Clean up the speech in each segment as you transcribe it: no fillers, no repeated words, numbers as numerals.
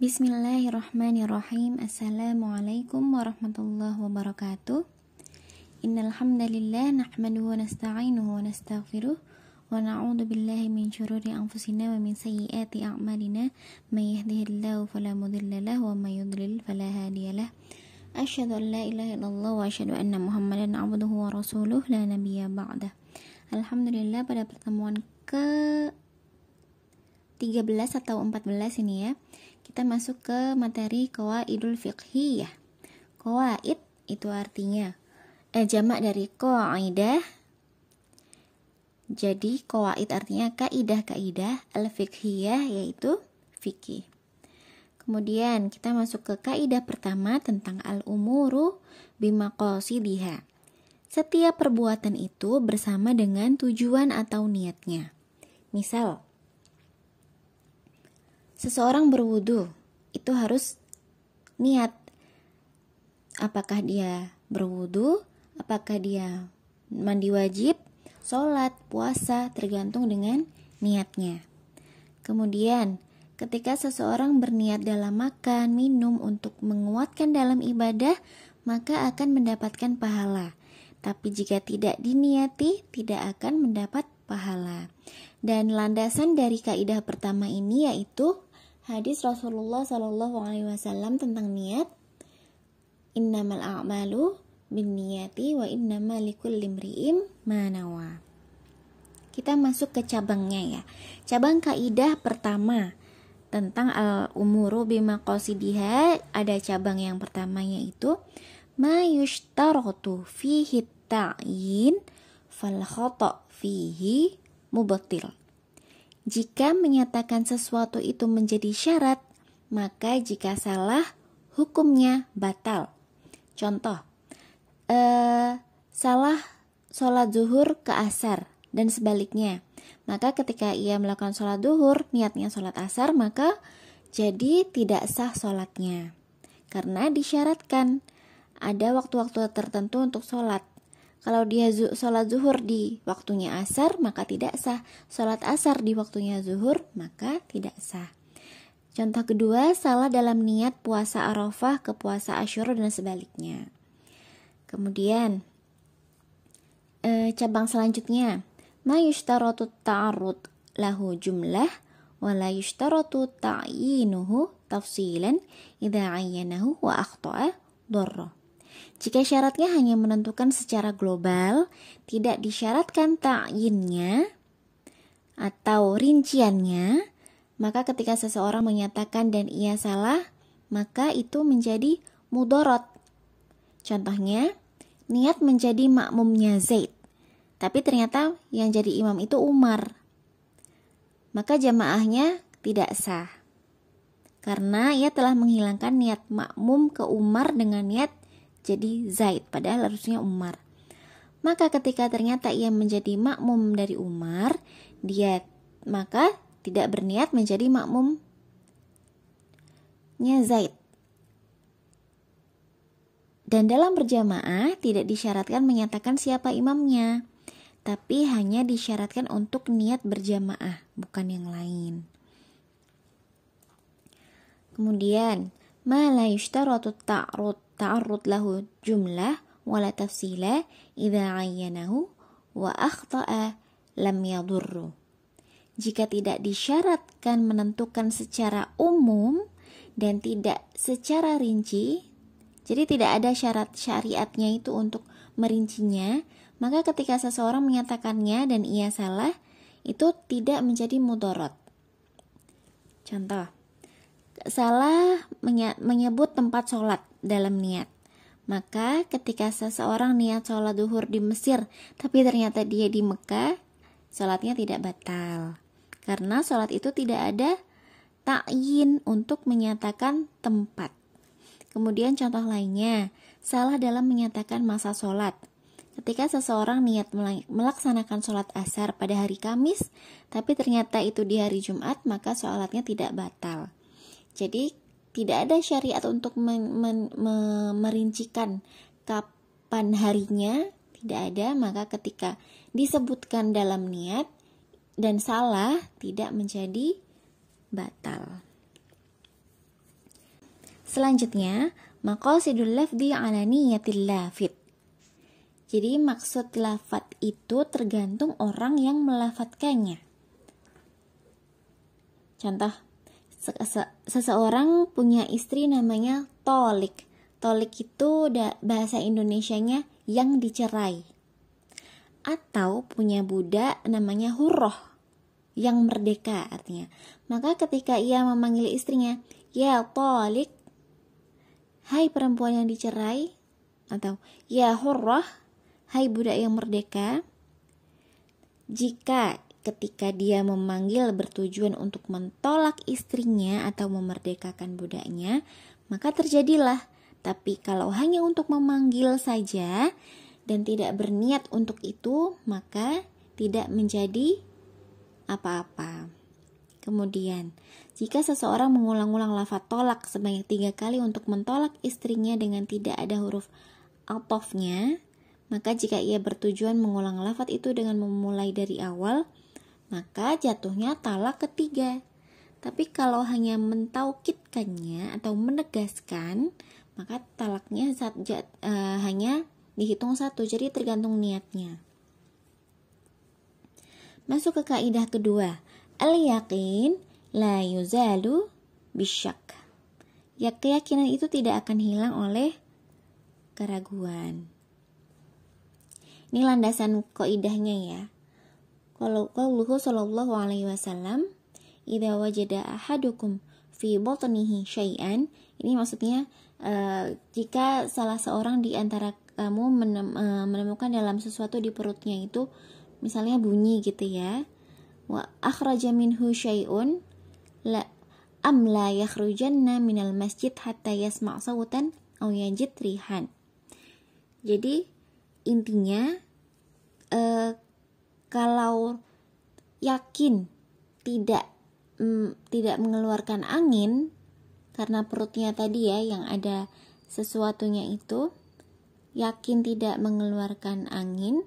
Bismillahirrahmanirrahim. Assalamualaikum warahmatullahi wabarakatuh. Innal hamdalillah nahmaduhu wa nasta'inuhu wa nastaghfiruh wa na'udzu billahi min syururi anfusina wa min sayyiati a'malina may yahdihillahu fala mudilla lahu wa may yudlil fala hadiyalah. Asyhadu an la ilaha illallah wa asyhadu anna Muhammadan 'abduhu wa rasuluh la nabiyya ba'dah. Alhamdulillah, pada pertemuan ke 13 atau 14 ini ya, kita masuk ke materi qawaidul fiqhiyah. Qawaid itu artinya jamak dari qaidah. Jadi qawaid artinya kaidah-kaidah, al-fiqhiyah yaitu fikih. Kemudian kita masuk ke kaidah pertama tentang al-umuru bimaqasidiha. Setiap perbuatan itu bersama dengan tujuan atau niatnya. Misal, seseorang berwudu, itu harus niat. Apakah dia berwudu, apakah dia mandi wajib, sholat, puasa, tergantung dengan niatnya. Kemudian, ketika seseorang berniat dalam makan, minum untuk menguatkan dalam ibadah, maka akan mendapatkan pahala. Tapi jika tidak diniati, tidak akan mendapat pahala. Dan landasan dari kaidah pertama ini yaitu hadis Rasulullah SAW tentang niat. Innamal a'malu binniyati wa innamal likulli imri'in ma nawa. Kita masuk ke cabangnya ya. Cabang kaidah pertama tentang al-umuru bimaqasidiha, ada cabang yang pertama yaitu ma yushtaratu fihi ta'yin fal khata' fihi mubtil. Jika menyatakan sesuatu itu menjadi syarat, maka jika salah, hukumnya batal. Contoh, salah sholat zuhur ke asar dan sebaliknya. Maka ketika ia melakukan sholat zuhur, niatnya sholat asar, maka jadi tidak sah sholatnya. Karena disyaratkan ada waktu-waktu tertentu untuk sholat. Kalau dia sholat zuhur di waktunya asar, maka tidak sah. Sholat asar di waktunya zuhur, maka tidak sah. Contoh kedua, salah dalam niat puasa Arafah ke puasa Asyura dan sebaliknya. Kemudian, cabang selanjutnya, ma yushtaratu ta'arud lahu jumlah wa la yushtaratu ta'yinuhu tafsilan idza ayyanahu wa akhta'a dharra. Jika syaratnya hanya menentukan secara global, tidak disyaratkan ta'yinnya atau rinciannya, maka ketika seseorang menyatakan dan ia salah, maka itu menjadi mudarat. Contohnya, niat menjadi makmumnya Zaid, tapi ternyata yang jadi imam itu Umar. Maka jamaahnya tidak sah, karena ia telah menghilangkan niat makmum ke Umar dengan niat jadi Zaid, padahal harusnya Umar. Maka ketika ternyata ia menjadi makmum dari Umar, dia maka tidak berniat menjadi makmumnya Zaid. Dan dalam berjamaah tidak disyaratkan menyatakan siapa imamnya, tapi hanya disyaratkan untuk niat berjamaah, bukan yang lain. Kemudian, ma la yushtaratu ta'arrud lahu jumlah wala tafsila idza ayyanahu wa akhta'a lam yadurru. Jika tidak disyaratkan menentukan secara umum dan tidak secara rinci, jadi tidak ada syarat syariatnya itu untuk merincinya, maka ketika seseorang menyatakannya dan ia salah, itu tidak menjadi mudarat. Contoh, salah menyebut tempat sholat dalam niat. Maka ketika seseorang niat sholat zuhur di Mesir, tapi ternyata dia di Mekah, sholatnya tidak batal. Karena sholat itu tidak ada ta'yin untuk menyatakan tempat. Kemudian contoh lainnya, salah dalam menyatakan masa sholat. Ketika seseorang niat melaksanakan sholat asar pada hari Kamis, tapi ternyata itu di hari Jumat, maka sholatnya tidak batal. Jadi tidak ada syariat untuk merincikan kapan harinya, tidak ada. Maka ketika disebutkan dalam niat dan salah, tidak menjadi batal. Selanjutnya, maqasidul lafzi ala niyatil lafid. Jadi maksud lafad itu tergantung orang yang melafatkannya. Contoh, seseorang punya istri namanya tolik. Tolik itu bahasa Indonesianya yang dicerai. Atau punya budak namanya hurroh, yang merdeka artinya. Maka ketika ia memanggil istrinya, ya tolik, hai perempuan yang dicerai, atau ya hurroh, hai budak yang merdeka, jika ketika dia memanggil bertujuan untuk mentolak istrinya atau memerdekakan budaknya, maka terjadilah. Tapi kalau hanya untuk memanggil saja dan tidak berniat untuk itu, maka tidak menjadi apa-apa. Kemudian, jika seseorang mengulang-ulang lafaz tolak sebanyak 3 kali untuk mentolak istrinya dengan tidak ada huruf atofnya, maka jika ia bertujuan mengulang lafaz itu dengan memulai dari awal, maka jatuhnya talak ketiga. Tapi kalau hanya mentaukidkannya atau menegaskan, maka talaknya hanya dihitung 1, jadi tergantung niatnya. Masuk ke kaidah kedua, al-yaqin la yuzalu bisyak. Ya, keyakinan itu tidak akan hilang oleh keraguan. Ini landasan kaidahnya ya. Kalau qauluhu sallallahu alaihi wasallam, idza wajada ahadukum fi batnihi syai'an, ini maksudnya jika salah seorang di antara kamu menemukan dalam sesuatu di perutnya itu misalnya bunyi gitu ya, wa akhraja minhu syai'un la yakhrujanna minal masjid hatta yasma' sawtan aw yajid rihan. Jadi intinya kalau yakin tidak mengeluarkan angin karena perutnya tadi ya yang ada sesuatunya itu, yakin tidak mengeluarkan angin,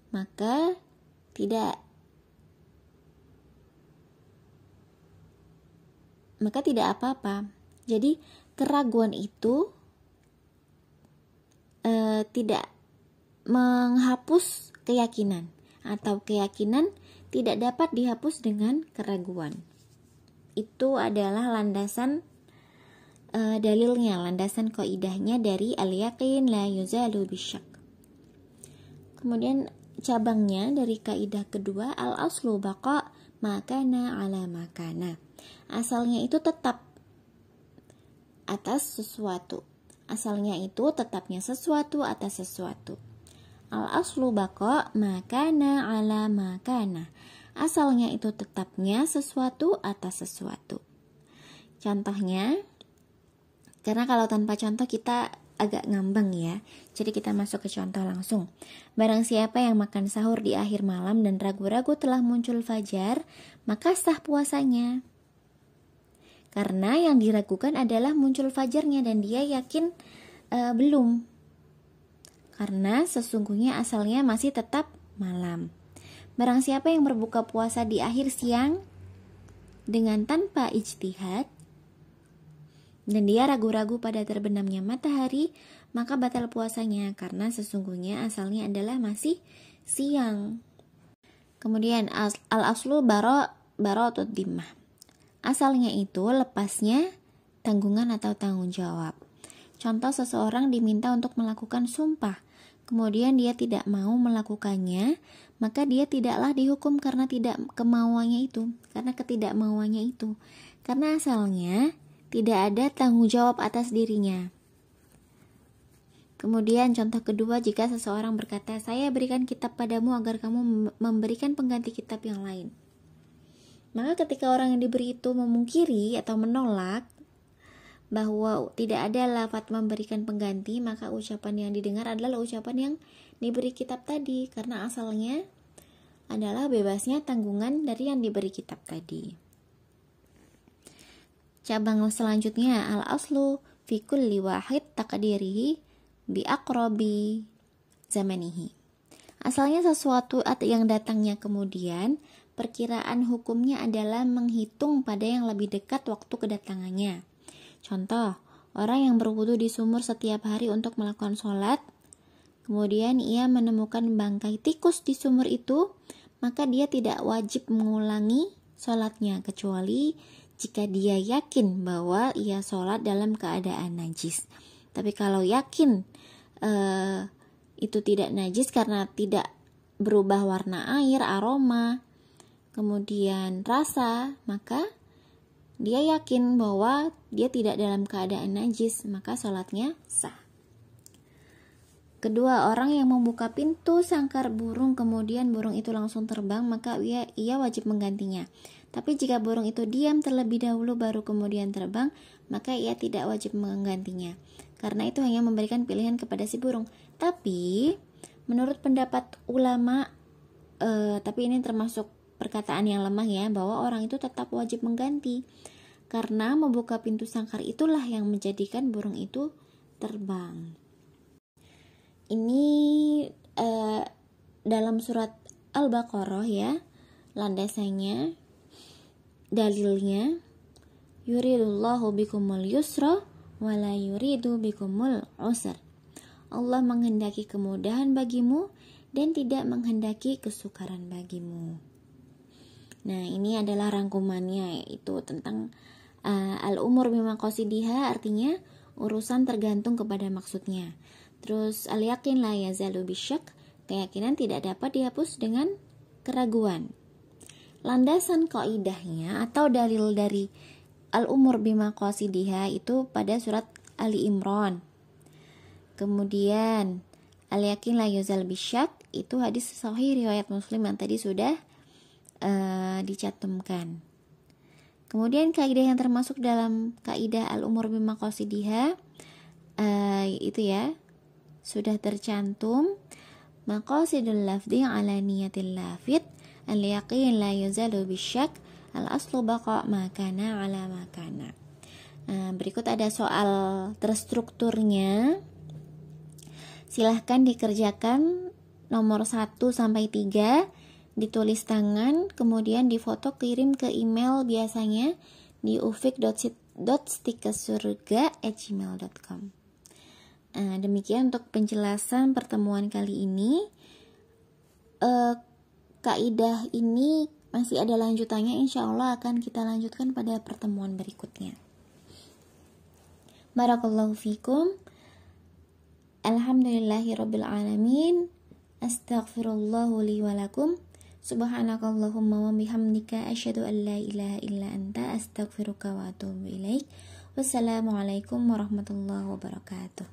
maka tidak apa-apa. Jadi keraguan itu tidak menghapus keyakinan, atau keyakinan tidak dapat dihapus dengan keraguan. Itu adalah landasan dalilnya, landasan kaidahnya dari al-yaqin la yuzalu bisyak. Kemudian cabangnya dari kaidah kedua, al-aslu baqa makana ala makana. Asalnya itu tetap atas sesuatu. Asalnya itu tetapnya sesuatu atas sesuatu. Al-aslu baqa makana ala makana. Asalnya itu tetapnya sesuatu atas sesuatu. Contohnya, karena kalau tanpa contoh kita agak ngambang ya, jadi kita masuk ke contoh langsung. Barang siapa yang makan sahur di akhir malam dan ragu-ragu telah muncul fajar, maka sah puasanya. Karena yang diragukan adalah muncul fajarnya dan dia yakin belum. Karena sesungguhnya asalnya masih tetap malam. Barang siapa yang berbuka puasa di akhir siang dengan tanpa ijtihad dan dia ragu-ragu pada terbenamnya matahari, maka batal puasanya karena sesungguhnya asalnya adalah masih siang. Kemudian al-aslu bara'atud dhimmah. Asalnya itu lepasnya tanggungan atau tanggung jawab. Contoh, seseorang diminta untuk melakukan sumpah, kemudian dia tidak mau melakukannya, maka dia tidaklah dihukum karena ketidakmauannya itu. Karena asalnya tidak ada tanggung jawab atas dirinya. Kemudian contoh kedua, jika seseorang berkata, saya berikan kitab padamu agar kamu memberikan pengganti kitab yang lain. Maka ketika orang yang diberi itu memungkiri atau menolak bahwa tidak ada lafaz memberikan pengganti, maka ucapan yang didengar adalah ucapan yang diberi kitab tadi, karena asalnya adalah bebasnya tanggungan dari yang diberi kitab tadi. Cabang selanjutnya, al-aslu fi kulli wahid taqdirihi bi aqrabi zamanihi. Asalnya sesuatu yang datangnya kemudian, perkiraan hukumnya adalah menghitung pada yang lebih dekat waktu kedatangannya. Contoh, orang yang berwudu di sumur setiap hari untuk melakukan sholat, kemudian ia menemukan bangkai tikus di sumur itu, maka dia tidak wajib mengulangi sholatnya, kecuali jika dia yakin bahwa ia sholat dalam keadaan najis. Tapi kalau yakin itu tidak najis karena tidak berubah warna air, aroma, kemudian rasa, maka dia yakin bahwa dia tidak dalam keadaan najis, maka sholatnya sah. Kedua, orang yang membuka pintu sangkar burung kemudian burung itu langsung terbang, maka ia wajib menggantinya. Tapi jika burung itu diam terlebih dahulu baru kemudian terbang, maka ia tidak wajib menggantinya, karena itu hanya memberikan pilihan kepada si burung. Tapi menurut pendapat ulama, tapi ini termasuk perkataan yang lemah ya, bahwa orang itu tetap wajib mengganti, karena membuka pintu sangkar itulah yang menjadikan burung itu terbang. Ini dalam surat Al-Baqarah ya, landasannya, dalilnya, yuridullahu bikumul yusra wala yuridu bikumul usra. Allah menghendaki kemudahan bagimu dan tidak menghendaki kesukaran bagimu. Nah, ini adalah rangkumannya, yaitu tentang al-umur bimaqasidiha, artinya urusan tergantung kepada maksudnya. Terus al-yakin la yazalu bisyak, keyakinan tidak dapat dihapus dengan keraguan. Landasan kaidahnya atau dalil dari al-umur bimaqasidiha itu pada surat Ali Imran. Kemudian al-yakin la yazal bisyak itu hadis sahih riwayat Muslim yang tadi sudah dicantumkan. Kemudian kaidah yang termasuk dalam kaidah al-umur bimaqasidiha itu ya sudah tercantum, maqasidul lafzi ala niyatil lafid, al-yaqin la yuzalu bisyak, al-aslu baqa makana ala makana. Berikut ada soal terstrukturnya, silahkan dikerjakan nomor 1 sampai 3, ditulis tangan, kemudian difoto kirim ke email biasanya di ufik.stikesurga@gmail.com. Demikian untuk penjelasan pertemuan kali ini. Kaidah ini masih ada lanjutannya, insya Allah akan kita lanjutkan pada pertemuan berikutnya. Barakallahu fikum. Alhamdulillahirabbil alamin. Astaghfirullahu li wa lakum. Subhanakallahumma wa bihamdika asyhadu an la ilaha illa anta astaghfiruka wa atubu ilaik. Wassalamualaikum warahmatullahi wabarakatuh.